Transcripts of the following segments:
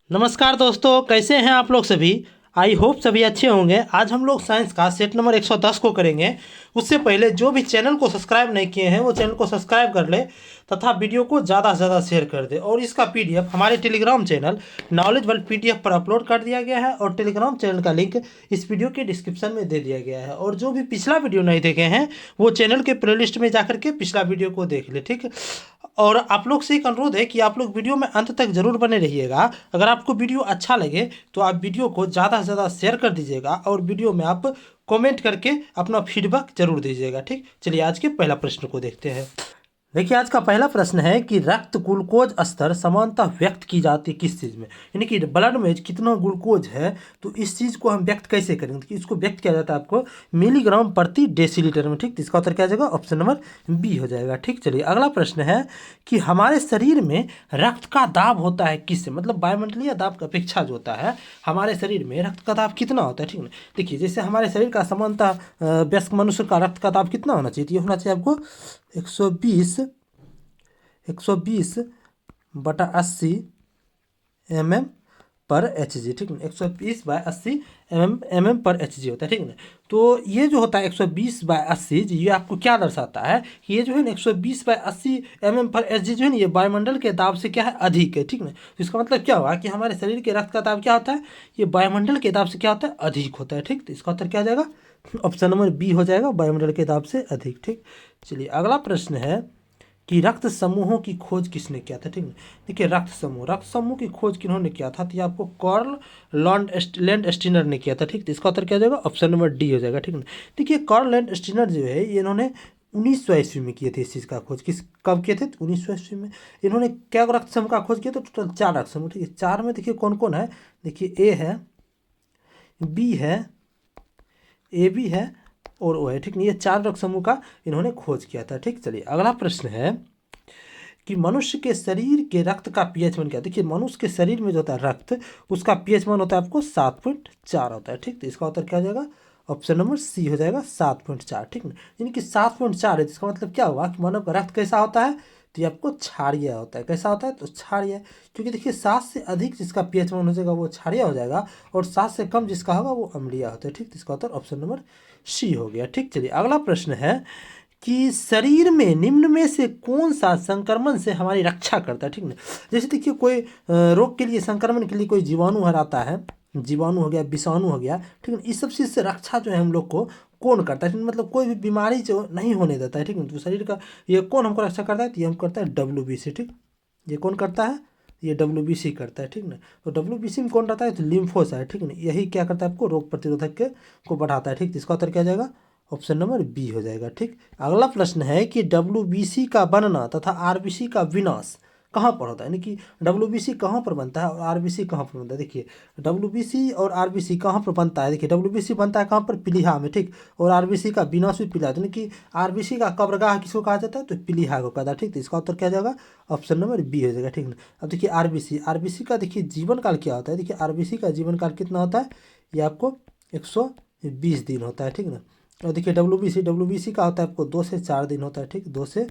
नमस्कार दोस्तों, कैसे हैं आप लोग सभी। आई होप सभी अच्छे होंगे। आज हम लोग साइंस का सेट नंबर 110 को करेंगे। उससे पहले जो भी चैनल को सब्सक्राइब नहीं किए हैं वो चैनल को सब्सक्राइब कर ले तथा वीडियो को ज़्यादा से ज़्यादा शेयर कर दे। और इसका पीडीएफ हमारे Telegram channel knowledge world PDF पर अपलोड कर दिया गया है और टेलीग्राम चैनल का लिंक इस वीडियो के डिस्क्रिप्शन में दे दिया गया है। और जो भी पिछला वीडियो नहीं देखे हैं वो चैनल के प्लेलिस्ट में जाकर के पिछला वीडियो को देख ले, ठीक। और आप लोग से एक अनुरोध है कि आप लोग वीडियो में अंत तक जरूर बने रहिएगा। अगर आपको वीडियो अच्छा लगे तो आप वीडियो को ज़्यादा से ज़्यादा शेयर कर दीजिएगा और वीडियो में आप कमेंट करके अपना फीडबैक जरूर दीजिएगा, ठीक। चलिए आज के पहला प्रश्न को देखते हैं। देखिए आज का पहला प्रश्न है कि रक्त ग्लूकोज स्तर समानता व्यक्त की जाती है किस चीज़ में, यानी कि ब्लड में कितना ग्लूकोज है तो इस चीज़ को हम व्यक्त कैसे करेंगे। तो इसको व्यक्त किया जाता है आपको मिलीग्राम प्रति डेसीलीटर में, ठीक। तो इसका उत्तर क्या आ जाएगा, ऑप्शन नंबर बी हो जाएगा, ठीक। चलिए अगला प्रश्न है कि हमारे शरीर में रक्त का दाब होता है किससे, मतलब वायुमंडलीय दाब की अपेक्षा जो होता है हमारे शरीर में रक्त का दाब कितना होता है, ठीक है। देखिए जैसे हमारे शरीर का सामान्यतः वयस्क मनुष्य का रक्त का दाब कितना होना चाहिए, तो ये होना चाहिए आपको 120/80 mm पर एच जी, ठीक है। 120/80 mm पर एच जी होता है, ठीक है। तो ये जो होता है 120/80 ये आपको क्या दर्शाता है कि ये जो है ना 120/80 mm पर एच जी जो है ना ये वायुमंडल के दाब से क्या है, अधिक है, ठीक है। तो इसका मतलब क्या हुआ कि हमारे शरीर के रक्त का दाब क्या होता है, ये वायुमंडल के दाब से क्या होता है, अधिक होता है, ठीक। तो इसका उत्तर क्या आ जाएगा, ऑप्शन नंबर बी हो जाएगा, वायुमंडल के दाब से अधिक, ठीक। चलिए अगला प्रश्न है कि रक्त समूहों की खोज किसने किया था, ठीक है। देखिए रक्त समूह की खोज किन्होंने किया था, तो ये आपको कार्ल लैंड स्टीनर ने किया था, ठीक। तो इसका उत्तर क्या हो जाएगा, ऑप्शन नंबर डी हो जाएगा, ठीक है। देखिए कार्ल लैंड स्टीनर जो है ये इन्होंने 1900 ईस्वी में किए थे इस चीज़ का खोज। किस कब किए थे, 1900 ईस्वी में। इन्होंने क्या रक्त समूह का खोज किया था, टोटल 4 रक्त समूह, ठीक है। 4 में देखिए कौन कौन है, देखिए ए है, बी है, ए बी है और ओ है, ठीक नहीं। ये 4 रक्त समूह का इन्होंने खोज किया था, ठीक। चलिए अगला प्रश्न है कि मनुष्य के शरीर के रक्त का पीएच मान क्या। देखिए मनुष्य के शरीर में जो होता है रक्त उसका पीएच मान होता है आपको 7.4 होता है, ठीक। तो इसका उत्तर क्या हो जाएगा, ऑप्शन नंबर सी हो जाएगा 7.4, ठीक ना। यानी कि 7.4 है, इसका मतलब क्या हुआ कि मानव का रक्त कैसा होता है, तो ये आपको क्षारीय होता है। कैसा होता है, तो क्षारीय। क्योंकि देखिए 7 से अधिक जिसका पीएच मान हो जाएगा वो क्षारीय हो जाएगा और 7 से कम जिसका होगा वो अम्लीय होता है, ठीक। तो इसका उत्तर ऑप्शन नंबर सी हो गया, ठीक। चलिए अगला प्रश्न है कि शरीर में निम्न में से कौन सा संक्रमण से हमारी रक्षा करता है, ठीक ना। जैसे देखिए कोई रोग के लिए, संक्रमण के लिए कोई जीवाणु हराता है, जीवाणु हो गया, विषाणु हो गया, ठीक है। इस सब चीज़ से रक्षा जो है हम लोग को कौन करता है, मतलब कोई भी बीमारी जो नहीं होने देता है, ठीक है। तो शरीर का ये कौन हमको रक्षा करता है, तो ये हम करता है WBC, ठीक। ये कौन करता है, ये WBC करता है, ठीक ना। तो WBC में कौन रहता है, तो लिम्फोसाइट, ठीक है ना। यही क्या करता है आपको रोग प्रतिरोधक के को बढ़ाता है, ठीक। तो इसका उत्तर क्या जाएगा, ऑप्शन नंबर बी हो जाएगा, ठीक। अगला प्रश्न है कि WBC का बनना तथा RBC का विनाश कहाँ पर होता है, यानी कि WBC कहाँ पर बनता है और RBC कहाँ पर बनता है। देखिए WBC और RBC कहाँ पर बनता है, देखिए WBC बनता है कहाँ पर, पीलिया में, ठीक। और RBC का विनाश भी पीलिया, यानी कि RBC का कब्रगाह किसको कहा जाता है, तो पीलिया को कहा जाता है, ठीक। तो इसका उत्तर क्या जाएगा, ऑप्शन नंबर बी हो जाएगा, ठीक ना। अब देखिए RBC का देखिए जीवन काल क्या होता है, देखिए RBC का जीवन काल कितना होता है, ये आपको 120 दिन होता है, ठीक ना। और देखिए WBC का होता है आपको 2 से 4 दिन होता है, ठीक। 2 से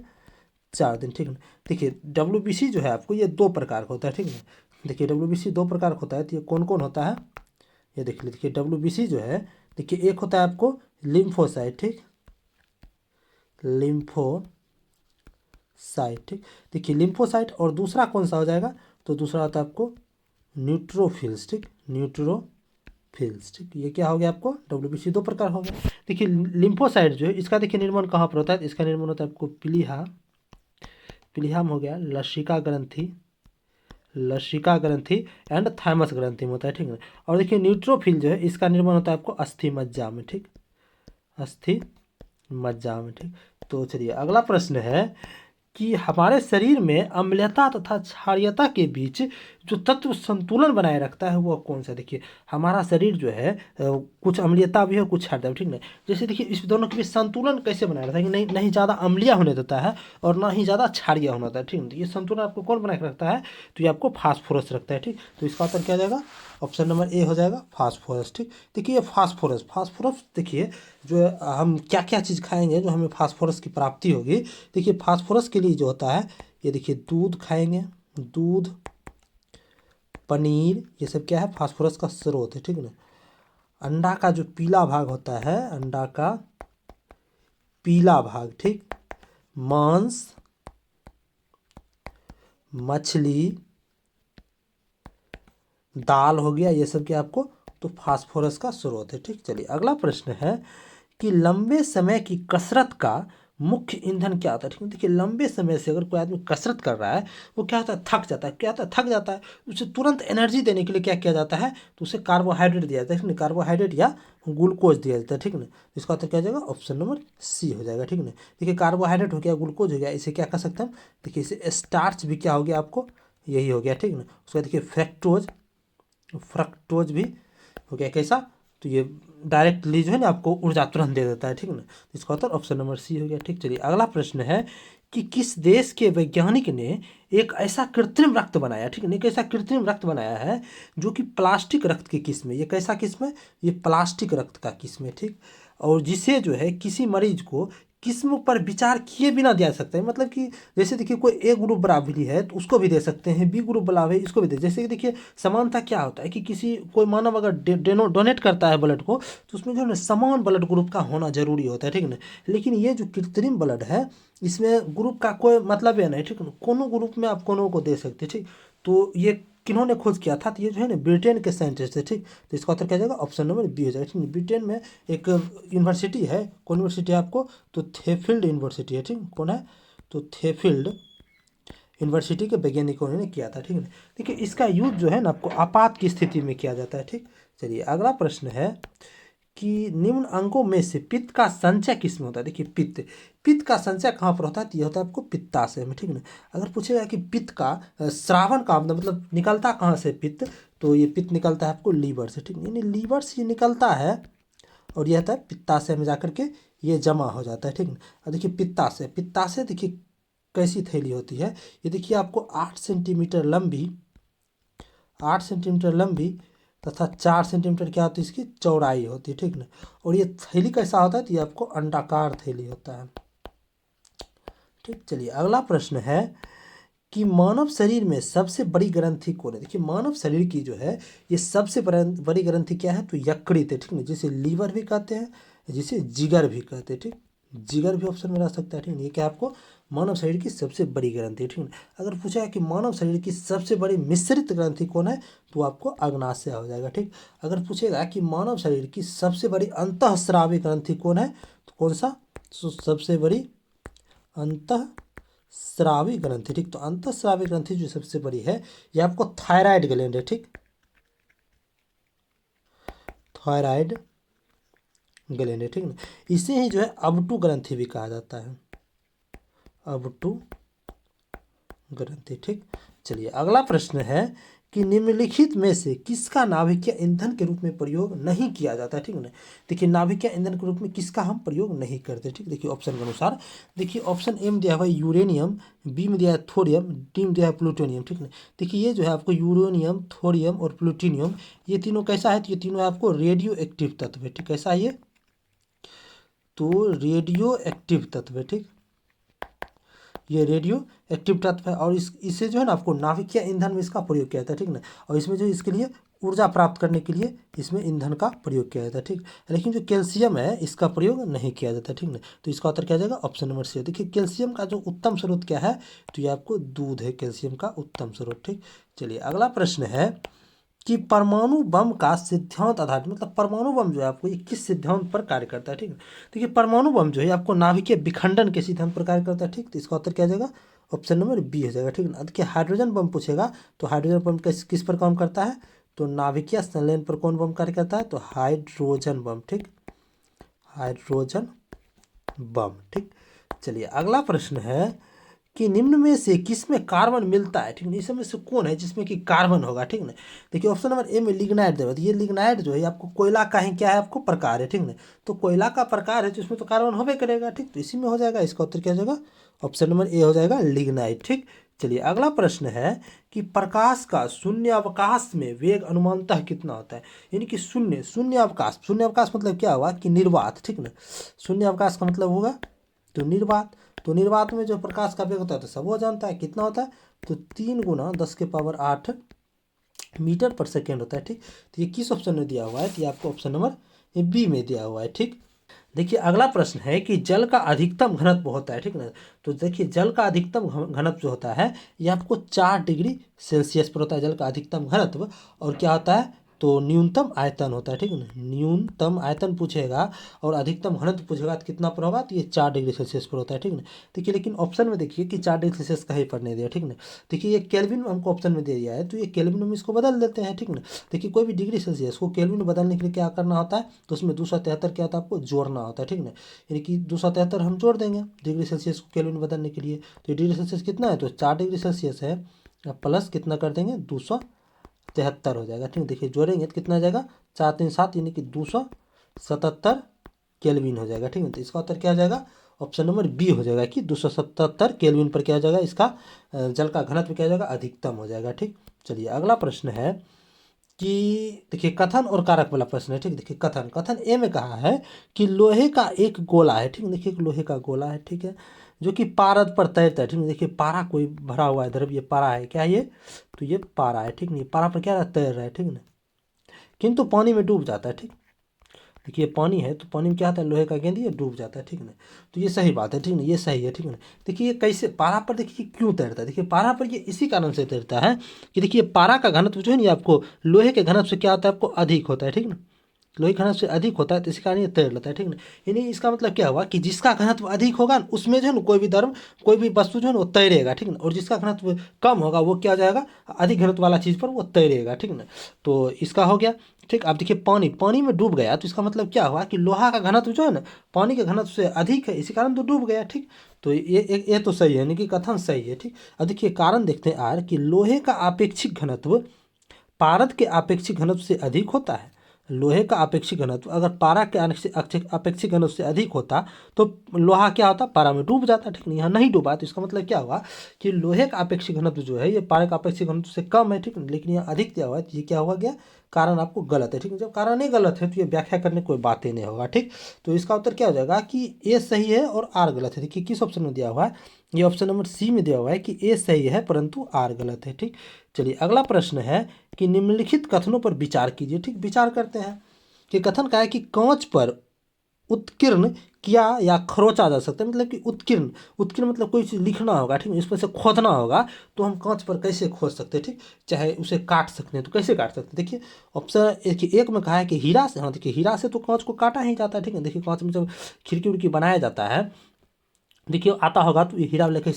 4 दिन, ठीक है। देखिए WBC जो है आपको ये 2 प्रकार का होता है, ठीक है। देखिए WBC 2 प्रकार का होता है, तो ये कौन कौन होता है, ये देख लीजिए। देखिए WBC जो है, देखिए एक होता है आपको लिम्फोसाइट, ठीक, लिम्फोसाइट, ठीक। देखिए लिम्फोसाइट और दूसरा कौन सा हो जाएगा, तो दूसरा होता है आपको न्यूट्रोफिल्स, ठीक, न्यूट्रोफिल्स, ठीक। ये क्या हो गया आपको, WBC 2 प्रकार हो गया। देखिए लिम्फोसाइट जो है इसका देखिए निर्माण कहाँ पर होता है, इसका निर्माण होता है आपको पीलिया में हो गया, लसिका ग्रंथि एंड थाइमस ग्रंथि में होता है, ठीक है। और देखिए न्यूट्रोफिल जो है इसका निर्माण होता है आपको अस्थि मज्जा में, ठीक, अस्थि मज्जा में, ठीक। तो चलिए अगला प्रश्न है कि हमारे शरीर में अम्लता तथा क्षारीयता के बीच जो तत्व संतुलन बनाए रखता है वो कौन सा। देखिए हमारा शरीर जो है कुछ अम्लीयता भी है कुछ क्षारीयता भी, ठीक ना। जैसे देखिए इस दोनों के बीच संतुलन कैसे बनाए रखता है कि नहीं ज़्यादा अम्लीय होने देता है और ना ही ज़्यादा क्षारीय होने देता है, ठीक ना। तो ये संतुलन आपको कौन बना के रखता है, तो ये आपको फास्फोरस रखता है, ठीक। तो इसका उत्तर क्या हो जाएगा, ऑप्शन नंबर ए हो जाएगा फास्फोरस, ठीक। देखिए ये फास्फोरस देखिए जो हम क्या क्या चीज़ खाएंगे जो हमें फास्फोरस की प्राप्ति होगी। देखिए फास्फोरस के लिए जो होता है ये देखिए दूध खाएंगे, दूध, पनीर, ये सब क्या है, फास्फोरस का स्रोत है, ठीक ना। अंडा का जो पीला भाग होता है, अंडा का पीला भाग, ठीक, मांस, मछली, दाल हो गया, ये सब क्या आपको तो फास्फोरस का स्रोत है, ठीक। चलिए अगला प्रश्न है कि लंबे समय की कसरत का मुख्य ईंधन क्या होता है, ठीक है। देखिए लंबे समय से अगर कोई आदमी कसरत कर रहा है, वो क्या होता है, थक जाता है, क्या होता है, थक जाता है। उसे तुरंत एनर्जी देने के लिए क्या किया जाता है, तो उसे कार्बोहाइड्रेट दिया जाता है, ठीक है, कार्बोहाइड्रेट या ग्लूकोज दिया जाता है, ठीक ना। इसका उत्तर क्या हो जाएगा, ऑप्शन नंबर सी हो जाएगा, ठीक ना। देखिए कार्बोहाइड्रेट हो गया, ग्लूकोज हो गया, इसे क्या कर सकते हैं हम, देखिए इसे स्टार्च भी क्या हो गया आपको, यही हो गया, ठीक ना। उसका देखिए फ्रक्टोज भी हो गया, कैसा, तो ये डायरेक्टली जो है ना आपको ऊर्जा तुरंत दे देता है, ठीक ना। इसका उत्तर ऑप्शन नंबर सी हो गया, ठीक। चलिए अगला प्रश्न है कि किस देश के वैज्ञानिक ने एक ऐसा कृत्रिम रक्त बनाया, ठीक है, एक ऐसा कृत्रिम रक्त बनाया है जो कि प्लास्टिक रक्त की किस्म है। ये कैसा किस्म है, ये प्लास्टिक रक्त का किस्म है, ठीक। और जिसे जो है किसी मरीज को किस्म पर विचार किए बिना दिया जा सकता है, मतलब कि जैसे देखिए कोई ए ग्रुप बराबरी है तो उसको भी दे सकते हैं, बी ग्रुप बराबर है इसको भी दे, जैसे कि देखिए समानता क्या होता है कि किसी कोई मानव अगर डोनेट करता है ब्लड को, तो उसमें जो है ना समान ब्लड ग्रुप का होना जरूरी होता है, ठीक है ना। लेकिन ये जो कृत्रिम ब्लड है, इसमें ग्रुप का कोई मतलब है नहीं, ठीक है ना, कोनो ग्रुप में आप कोनो को दे सकते हैं, ठीक। तो ये किन्होंने खोज किया था, तो ये जो है ना ब्रिटेन के साइंटिस्ट है, ठीक। तो इसका उत्तर क्या जाएगा, ऑप्शन नंबर बी हो जाएगा, ठीक। ब्रिटेन में एक यूनिवर्सिटी है, कौन यूनिवर्सिटी है आपको, तो थेफील्ड यूनिवर्सिटी है, ठीक। कौन है, तो थेफील्ड यूनिवर्सिटी के वैज्ञानिकों ने किया था, ठीक है। देखिए इसका यूज जो है ना आपको आपात की स्थिति में किया जाता है, ठीक। चलिए अगला प्रश्न है कि निम्न अंगों में से पित्त का संचय किस में होता है। देखिए पित्त का संचय कहाँ पर होता है, तो ये होता है आपको पित्ताशय में, ठीक है ना। अगर पूछेगा कि पित्त का श्रावण का मतलब निकलता कहाँ से पित्त, तो ये पित्त निकलता है आपको लीवर से, ठीक है, यानी लीवर से ये निकलता है और यह होता है पित्ताशय में जाकर के ये जमा हो जाता है, ठीक है। अब देखिए पित्ताशय देखिए कैसी थैली होती है, ये देखिए आपको 8 सेंटीमीटर लंबी तथा 4 सेंटीमीटर क्या होती है इसकी चौड़ाई होती है, ठीक ना। और ये थैली कैसा होता है, तो ये आपको अंडाकार थैली होता है, ठीक। चलिए अगला प्रश्न है कि मानव शरीर में सबसे बड़ी ग्रंथि कौन है। देखिए मानव शरीर की जो है ये सबसे बड़ी ग्रंथि क्या है, तो यकृत है, ठीक है, जिसे लीवर भी कहते हैं, जिसे जिगर भी कहते हैं, ठीक। जिगर भी ऑप्शन में रह सकता है, ठीक है। ये क्या आपको मानव शरीर की सबसे बड़ी ग्रंथि है, ठीक है। अगर पूछा है कि मानव शरीर की सबसे बड़ी मिश्रित ग्रंथि कौन है, तो आपको अग्नाशय हो जाएगा, ठीक। अगर पूछेगा कि मानव शरीर की सबसे बड़ी अंतःस्रावी ग्रंथि कौन है, तो कौन सा, तो सबसे बड़ी अंतः स्रावी ग्रंथि, ठीक। तो अंतःस्रावी ग्रंथि जो सबसे बड़ी है ये आपको थायराइड ग्लैंड है, ठीक, थायराइड ग्लैंड है, ठीक ना। इसे ही जो है अबटू ग्रंथि भी कहा जाता है, अबटू ग्रंथि, ठीक। चलिए अगला प्रश्न है कि निम्नलिखित में से किसका नाभिकीय ईंधन के रूप में प्रयोग नहीं किया जाता, ठीक है। देखिए नाभिकीय ईंधन के रूप में किसका हम प्रयोग नहीं करते, ठीक। देखिए ऑप्शन के अनुसार, देखिए ऑप्शन ए में दिया हुआ है यूरेनियम, बी में दिया है थोरियम, डी में दिया है प्लूटोनियम, ठीक है। देखिए ये जो है आपको यूरेनियम, थोरियम और प्लूटोनियम, ये तीनों कैसा है, तो ये तीनों आपको रेडियो एक्टिव तत्व है, ठीक। कैसा है ये, तो रेडियो एक्टिव तत्व है, ठीक। ये रेडियो एक्टिव तत्व है और इसे जो है ना आपको नाभिकीय ईंधन में इसका प्रयोग किया जाता है, ठीक ना। और इसमें जो इसके लिए ऊर्जा प्राप्त करने के लिए इसमें ईंधन का प्रयोग किया जाता है, ठीक। लेकिन जो कैल्शियम है इसका प्रयोग नहीं किया जाता, ठीक ना। तो इसका उत्तर क्या जाएगा, ऑप्शन नंबर सी। देखिए कैल्शियम का जो उत्तम स्रोत क्या है, तो ये आपको दूध है, कैल्शियम का उत्तम स्रोत, ठीक। चलिए अगला प्रश्न है कि परमाणु बम का सिद्धांत आधारित, मतलब परमाणु बम जो है आपको ये किस सिद्धांत पर कार्य करता है, ठीक है। देखिए परमाणु बम जो है आपको नाभिकीय विखंडन के सिद्धांत पर कार्य करता है, ठीक। तो इसका उत्तर क्या जाएगा, ऑप्शन नंबर बी हो जाएगा, ठीक है। देखिए हाइड्रोजन बम पूछेगा तो हाइड्रोजन बम किस पर काम करता है, तो नाभिकीय संलयन पर कौन बम कार्य करता है, तो हाइड्रोजन बम, ठीक, हाइड्रोजन बम, ठीक। चलिए अगला प्रश्न है कि निम्न में से किसमें कार्बन मिलता है, ठीक है। इसमें से कौन है जिसमें कि कार्बन होगा, ठीक ना। देखिए ऑप्शन नंबर ए में लिग्नाइट देगा, तो ये लिग्नाइट जो है आपको कोयला का ही क्या है, आपको प्रकार है, ठीक ना। तो कोयला का प्रकार है तो इसमें तो कार्बन होबे करेगा, ठीक। तो इसी में हो जाएगा, इसका उत्तर क्या हो जाएगा, ऑप्शन नंबर ए हो जाएगा लिग्नाइट, ठीक। चलिए अगला प्रश्न है कि प्रकाश का शून्य अवकाश में वेग अनुमानतः कितना होता है, यानी कि शून्य अवकाश मतलब क्या हुआ कि निर्वात, ठीक ना। शून्य अवकाश का मतलब होगा तो निर्वात, तो निर्वात में जो प्रकाश का वेग होता है तो सब वो जानता है कितना होता है, तो 3 × 10⁸ मीटर पर सेकेंड होता है। ठीक, तो ये किस ऑप्शन में दिया हुआ है? तो ये आपको ऑप्शन नंबर बी में दिया हुआ है। ठीक, देखिए अगला प्रश्न है कि जल का अधिकतम घनत्व होता है। ठीक ना, तो देखिए जल का अधिकतम घनत्व जो होता है ये आपको 4 डिग्री सेल्सियस पर होता है, जल का अधिकतम घनत्व। और क्या होता है? तो न्यूनतम आयतन होता है। ठीक है ना, न्यूनतम आयतन पूछेगा और अधिकतम घनत्व पूछेगा तो कितना पर होगा? तो ये 4 डिग्री सेल्सियस पर होता है। ठीक ना, देखिए लेकिन ऑप्शन में देखिए कि 4 डिग्री सेल्सियस कहीं पर नहीं दिया। ठीक ना, देखिए ये केल्विन में हमको ऑप्शन में दे दिया है, तो ये केल्विन में इसको बदल देते हैं। ठीक ना, देखिए कोई भी डिग्री सेल्सियस को केल्विन में बदलने के लिए क्या करना होता है? तो उसमें 273 क्या होता है? आपको जोड़ना होता है। ठीक ना, यानी कि 273 हम जोड़ देंगे डिग्री सेल्सियस को केल्विन में बदलने के लिए। तो डिग्री सेल्सियस कितना है? तो 4 डिग्री सेल्सियस है, प्लस कितना कर देंगे? 273 हो जाएगा। ठीक है, देखिए जोड़ेंगे तो कितना आ जाएगा? 4 3 7 यानी कि 277 केल्विन हो जाएगा। ठीक है, तो इसका उत्तर क्या हो जाएगा? ऑप्शन नंबर बी हो जाएगा कि 277 केल्विन पर क्या हो जाएगा? इसका जल का घनत्व क्या हो जाएगा? अधिकतम हो जाएगा। ठीक, चलिए अगला प्रश्न है कि देखिए कथन और कारक वाला प्रश्न है। ठीक, देखिए कथन कथन ए में कहा है कि लोहे का एक गोला है। ठीक, देखिए एक लोहे का गोला है। ठीक है, जो कि पारद पर तैरता है। ठीक है, देखिए पारा कोई भरा हुआ है द्रव्य, ये पारा है। क्या है ये? तो ये पारा है। ठीक नहीं, पारा पर क्या तैर रहा है। ठीक ना, किंतु पानी में डूब जाता है। ठीक, देखिए पानी है तो पानी में क्या होता है? लोहे का गेंद ये डूब जाता है। ठीक ना, तो ये सही बात है। ठीक ना, ये सही है। ठीक ना, देखिए ये कैसे पारा पर देखिए क्यों तैरता है? देखिए पारा पर ये इसी कारण से तैरता है कि देखिए पारा का घनत्व जो है ना आपको लोहे के घनत्व से क्या होता है? आपको अधिक होता है। ठीक ना, लोहे का घनत्व से अधिक होता है तो इसी कारण ये तैर लेता है। ठीक ना, यानी इसका मतलब क्या हुआ कि जिसका घनत्व अधिक होगा न, उसमें जो है ना कोई भी द्रव कोई भी वस्तु जो है ना वो तैरेगा। ठीक ना, और जिसका घनत्व कम होगा वो क्या हो जाएगा? अधिक घनत्व वाला चीज़ पर वो तैरेगा। ठीक ना, तो इसका हो गया। ठीक, अब देखिए पानी पानी में डूब गया तो इसका मतलब क्या हुआ कि लोहा का घनत्व जो है ना पानी के घनत्व से अधिक है, इसी कारण तो डूब गया। ठीक, तो ये तो सही है, यानी कि कथन सही है। ठीक, अब देखिए कारण देखते हैं आर कि लोहे का आपेक्षिक घनत्व पारद के आपेक्षिक घनत्व से अधिक होता है। लोहे का आपेक्षिक घनत्व अगर पारा के आपेक्षिक घनत्व से अधिक होता तो लोहा क्या होता? पारा में डूब जाता। ठीक नहीं, यहाँ नहीं डूबा तो इसका मतलब क्या हुआ कि लोहे का आपेक्षिक घनत्व जो है ये पारा का आपेक्षिक घनत्व से कम है। ठीक, लेकिन यहाँ अधिक दिया हुआ है तो ये क्या हुआ गया? कारण आपको गलत है। ठीक है, जब कारण ही गलत है तो ये व्याख्या करने कोई बात ही नहीं होगा। ठीक, तो इसका उत्तर क्या हो जाएगा कि ए सही है और आर गलत है। देखिए किस ऑप्शन में दिया हुआ है? ये ऑप्शन नंबर सी में दिया हुआ है कि ए सही है परंतु आर गलत है। ठीक, चलिए अगला प्रश्न है कि निम्नलिखित कथनों पर विचार कीजिए। ठीक, विचार करते हैं कि कथन का है कि कांच पर उत्कीर्ण किया या खरोचा जा सकता है। मतलब कि उत्कीर्ण उत्कीर्ण मतलब कोई चीज़ लिखना होगा। ठीक है, इस पर से खोदना होगा तो हम कांच पर कैसे खोद सकते हैं? ठीक, चाहे उसे काट सकते हैं तो कैसे काट सकते हैं? देखिए ऑप्शन एक में कहा है कि हीरा से। हाँ देखिए हीरा से तो कांच को काटा ही जाता है। ठीक है, देखिए कांच में जब खिड़की उड़की बनाया जाता है, देखिए आता होगा तो ये हीरा लकीर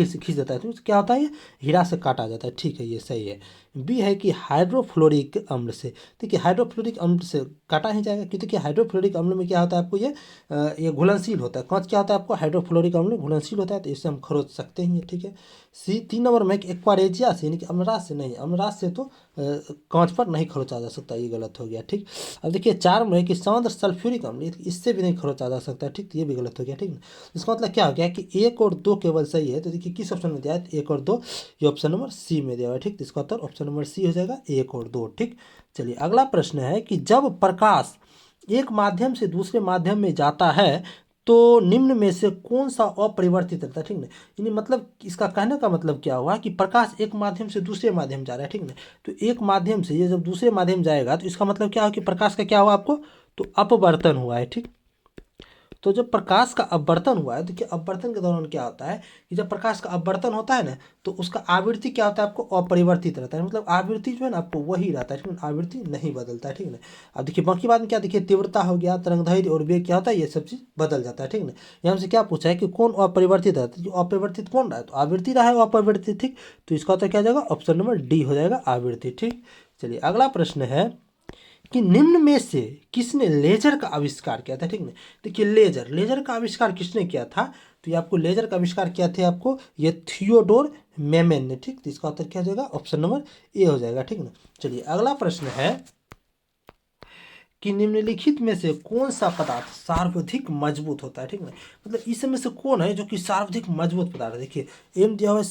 से खींच देता है तो क्या होता है? ये हीरा से काटा जाता है। ठीक है, ये सही है। बी है कि हाइड्रोफ्लोरिक अम्ल से। देखिए हाइड्रोफ्लोरिक अम्ल से काटा ही जाएगा क्योंकि देखिए हाइड्रोफ्लोरिक अम्ल में क्या होता है? आपको ये घुलनशील होता है। कांच क्या होता है? आपको हाइड्रोफ्लोरिक अम्ल घुलनशील होता है तो इससे हम खरोच सकते हैं। ठीक है, सी 3 नंबर में एक्वारेजिया से यानी कि अमराज से नहीं, अमराज से तो कांच पर नहीं खरोचा जा सकता, ये गलत हो गया। ठीक, अब देखिए 4 में है कि सांद्र सल्फ्यूरिक अम्ल, इससे भी नहीं खरोचा जा सकता। ठीक, तो ये भी गलत हो गया। ठीक, इसका मतलब क्या हो गया कि 1 और 2 केवल सही है। तो देखिए किस ऑप्शन में दिया है? 1 और 2, ये ऑप्शन नंबर सी में दिया हुआ है। ठीक, तो इसका उत्तर ऑप्शन नंबर सी हो जाएगा 1 और 2। ठीक, चलिए अगला प्रश्न है कि जब प्रकाश एक माध्यम से दूसरे माध्यम में जाता है तो निम्न में से कौन सा अपरिवर्तित रहता है? ठीक ना, यानी मतलब इसका कहने का मतलब क्या हुआ कि प्रकाश एक माध्यम से दूसरे माध्यम जा रहा है। ठीक ना, तो एक माध्यम से ये जब दूसरे माध्यम जाएगा तो इसका मतलब क्या हुआ कि प्रकाश का क्या हुआ? आपको तो अपवर्तन हुआ है। ठीक, तो जब प्रकाश का अपवर्तन हुआ है, देखिए अपवर्तन के दौरान क्या होता है कि जब प्रकाश का अपवर्तन होता है ना तो उसका आवृत्ति क्या होता है? आपको अपरिवर्तित रहता है। मतलब आवृत्ति जो है ना आपको वही रहता है। ठीक है, आवृत्ति नहीं बदलता है। ठीक है ना, अब देखिए बाकी बात में क्या, देखिए तीव्रता हो गया, तरंगदैर्घ्य और वेग क्या होता है? ये सब चीज़ बदल जाता है। ठीक है, यहाँ से क्या पूछा है कि कौन अपरिवर्तित रहता है? जो अपरिवर्तित कौन रहा है? तो आवृत्ति रहा है वो अपरिवर्तित। ठीक, तो इसका उत्तर क्या जाएगा? ऑप्शन नंबर डी हो जाएगा, आवृत्ति। ठीक, चलिए अगला प्रश्न है कि निम्न में से किसने लेजर का आविष्कार किया था? ठीक है, देखिए लेजर का आविष्कार किसने किया था? तो ये आपको लेजर का आविष्कार किया थे आपको ये थियोडोर मेमेन ने। ठीक, तो इसका उत्तर क्या हो जाएगा? ऑप्शन नंबर ए हो जाएगा। ठीक ना, चलिए अगला प्रश्न है कि निम्नलिखित में से कौन सा पदार्थ सर्वाधिक मजबूत होता है? ठीक ना, मतलब इसमें से कौन है जो कि सर्वाधिक मजबूत पदार्थ है? देखिए एम दिया हुआ है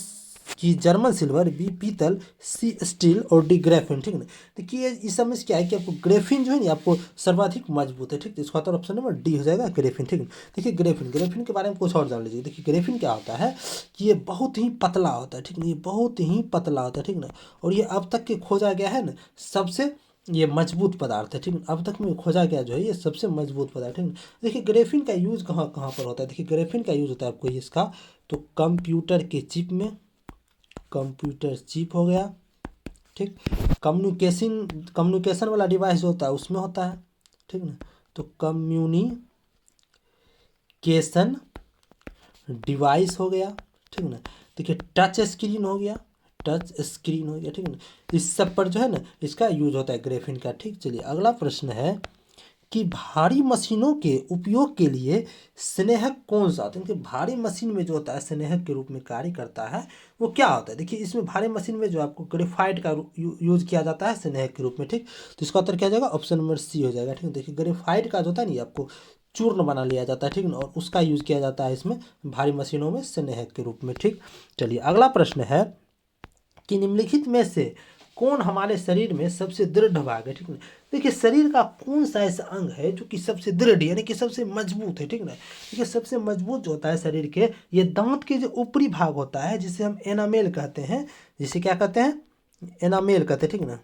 कि जर्मन सिल्वर, बी पीतल, सी स्टील और डी ग्रेफिन। ठीक है ना। देखिए इस सब में से क्या है कि आपको ग्रेफिन जो है ना आपको सर्वाधिक मजबूत है। ठीक है, इसका ऑप्शन नंबर डी हो जाएगा ग्रेफिन। ठीक है, देखिए ग्रेफिन के बारे में कुछ और जान लीजिए। देखिए ग्रेफिन क्या होता है कि ये बहुत ही पतला होता है। ठीक है, ये बहुत ही पतला होता है। ठीक ना, और ये अब तक के खोजा गया है ना सबसे ये मजबूत पदार्थ है। ठीक है, अब तक में खोजा गया जो है ये सबसे मजबूत पदार्थ है। ठीक है, देखिए ग्रेफिन का यूज़ कहाँ कहाँ पर होता है। देखिए ग्रेफिन का यूज़ होता है आपको इसका तो कंप्यूटर के चिप में, कंप्यूटर चिप हो गया। ठीक, कम्युनिकेशन वाला डिवाइस जो होता है उसमें होता है। ठीक ना, तो कम्युनिकेशन डिवाइस हो गया। ठीक ना, देखिए टच स्क्रीन हो गया, टच स्क्रीन हो गया। ठीक है ना, इस सब पर जो है ना इसका यूज होता है ग्रेफिन का। ठीक, चलिए अगला प्रश्न है कि भारी मशीनों के उपयोग के लिए स्नेहक कौन सा होता है। क्योंकि भारी मशीन में जो होता है स्नेहक के रूप में कार्य करता है वो क्या होता है। देखिए इसमें भारी मशीन में जो आपको ग्रेफाइट का यूज किया जाता है स्नेहक के रूप में। ठीक, तो इसका उत्तर क्या हो जाएगा, ऑप्शन नंबर सी हो जाएगा। ठीक है, देखिए ग्रेफाइट का जो होता है नहीं आपको चूर्ण बना लिया जाता है। ठीक ना, और उसका यूज किया जाता है इसमें भारी मशीनों में स्नेहक के रूप में। ठीक, चलिए अगला प्रश्न है कि निम्नलिखित में से कौन हमारे शरीर में सबसे दृढ़ भाग है। ठीक है, देखिए शरीर का कौन सा ऐसा अंग है जो कि सबसे दृढ़ यानी कि सबसे मजबूत है। ठीक ना, देखिए सबसे मजबूत जो होता है शरीर के ये दांत के जो ऊपरी भाग होता है जिसे हम एनामेल कहते हैं, जिसे क्या कहते हैं, एनामेल कहते हैं। ठीक ना,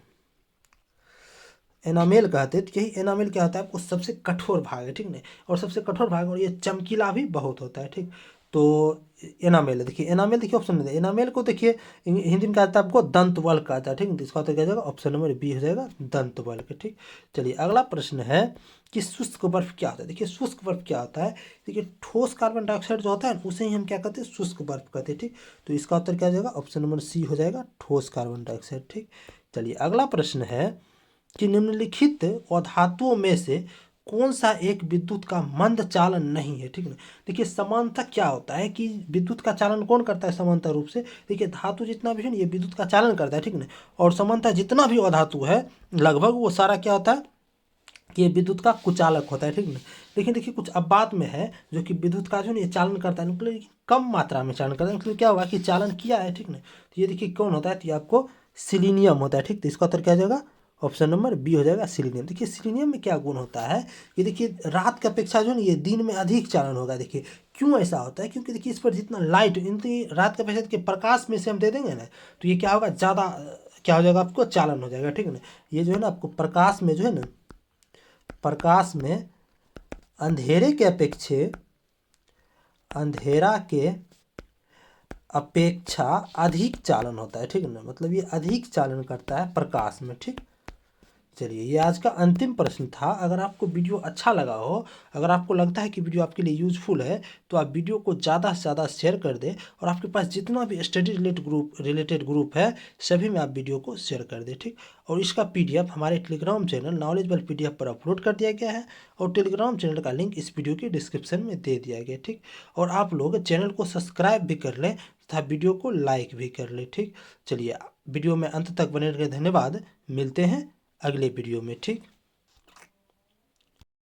एनामेल कहते हैं। तो यही एनामेल क्या होता है आपको सबसे कठोर भाग है। ठीक ना, और सबसे कठोर भाग और ये चमकीला भी बहुत होता है। ठीक, तो एनामेल है। देखिए एनामेल, देखिए ऑप्शन में एनामेल को देखिए हिंदी में क्या आता है आपको दंत बल्क कहता है। ठीक है, तो इसका उत्तर क्या हो जाएगा, ऑप्शन नंबर बी हो जाएगा दंत बल्क। ठीक, चलिए अगला प्रश्न है कि शुष्क बर्फ क्या होता है। देखिए शुष्क बर्फ क्या होता है, देखिए ठोस कार्बन डाइऑक्साइड जो होता है उसे ही हम क्या कहते हैं, शुष्क बर्फ कहते हैं। ठीक, तो इसका उत्तर क्या हो जाएगा, ऑप्शन नंबर सी हो जाएगा ठोस कार्बन डाइऑक्साइड। ठीक, चलिए अगला प्रश्न है कि निम्नलिखित अधातुओं में से कौन सा एक विद्युत का मंद चालन नहीं है। ठीक है, देखिए समानता क्या होता है कि विद्युत का चालन कौन करता है समानता रूप से, देखिए धातु जितना भी है ना ये विद्युत का चालन करता है। ठीक है, और समानता जितना भी अधातु है लगभग वो सारा क्या होता है कि ये विद्युत का कुचालक होता है। ठीक है, लेकिन देखिए कुछ अब बात में है जो कि विद्युत का जो है ये चालन करता है लेकिन कम मात्रा में चालन करता है। इसलिए क्या हुआ कि चालन किया है। ठीक है, तो ये देखिए कौन होता है, तो ये आपको सिलीनियम होता है। ठीक, तो इसका उत्तर क्या हो जाएगा, ऑप्शन नंबर बी हो जाएगा सिलीनियम। देखिए सिलीनियम में क्या गुण होता है, ये देखिए रात की अपेक्षा जो है ना ये दिन में अधिक चालन होगा। देखिए क्यों ऐसा होता है, क्योंकि देखिए इस पर जितना लाइट इतनी रात के अपेक्षा के प्रकाश में से हम दे देंगे ना तो ये क्या होगा ज़्यादा क्या हो जाएगा आपको चालन हो जाएगा। ठीक है ना, ये जो है ना आपको प्रकाश में जो है ना प्रकाश में अंधेरे के अंधेरा के अपेक्षा अधिक चालन होता है। ठीक है ना, मतलब ये अधिक चालन करता है प्रकाश में। ठीक, चलिए ये आज का अंतिम प्रश्न था। अगर आपको वीडियो अच्छा लगा हो, अगर आपको लगता है कि वीडियो आपके लिए यूजफुल है तो आप वीडियो को ज़्यादा से ज़्यादा शेयर कर दें और आपके पास जितना भी स्टडी रिलेटेड ग्रुप है सभी में आप वीडियो को शेयर कर दें। ठीक, और इसका PDF हमारे टेलीग्राम चैनल नॉलेजेबल PDF पर अपलोड कर दिया गया है और टेलीग्राम चैनल का लिंक इस वीडियो के डिस्क्रिप्शन में दे दिया गया। ठीक, और आप लोग चैनल को सब्सक्राइब भी कर लें तथा वीडियो को लाइक भी कर लें। ठीक, चलिए वीडियो में अंत तक बने रहे, धन्यवाद। मिलते हैं अगले वीडियो में। ठीक।